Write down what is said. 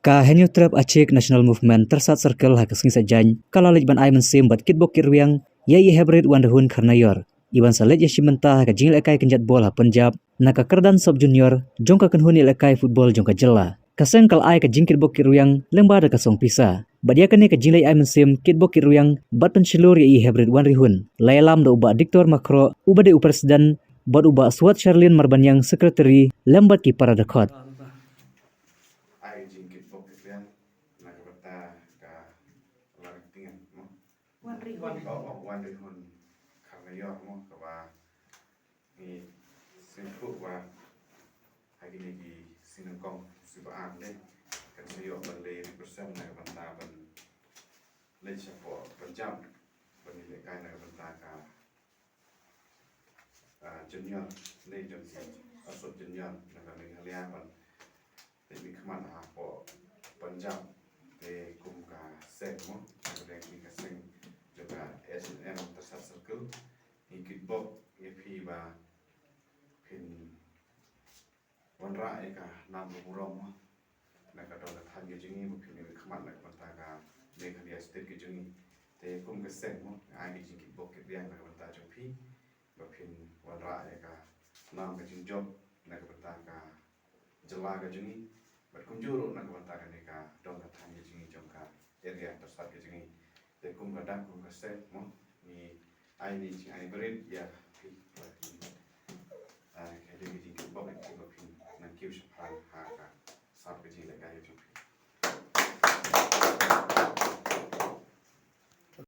Ka henyu trap Aceh National Movement tersat circle ha kesing sajan kalalej ban ai mensim bat kitbok kirwiang ye hybrid wandahun karnayor iban salej ye simenta ha jing lekai kenjat bol ha Punjab naka kerdan sub junior jongka kenhuni lekai football jongka jela kaseng kal ai ka jing kitbok kirwiang lemba da kasong pisa badia kene ka jing ai mensim kitbok kirwiang bat pensilur ye hybrid wandrihun lailam do uba diktor makro ubade upresiden bat uba Swat Sharlin Marbanyang sekretari lembat ki para dekot ai jingkit bokit yang nakabata ka lartingan mo wan rihon karena yo mo kawa ni singku wa hagi ni gi sinengkong sibaan le kan yo bale represent nakabata ban le chapo Punjab ban le kai nakabata ka junior le junior asot junior nakabata ban Tapi keman apa Punjab de kum ka sek mo ada ni ka seng juga SNM tersat circle ikut bok EP ba pin wanra ka nam murong mo na ka dol than ge jingi mo pin keman na panta ka de ka dia state ge jingi de kum ka sek mo ai ni ikut bok ke biang na panta jopi ba pin wanra ka nam ka jing job na ka panta ka jela ka jingi berkunjung nak bantakan mereka dong katanya jingi jongka area tersat ke jingi tekum kadang kum kasih mo ni ini jing ai berit ya pi jadi jingi bok itu bapin nak kiu sepal ha ka sab ke jingi lagi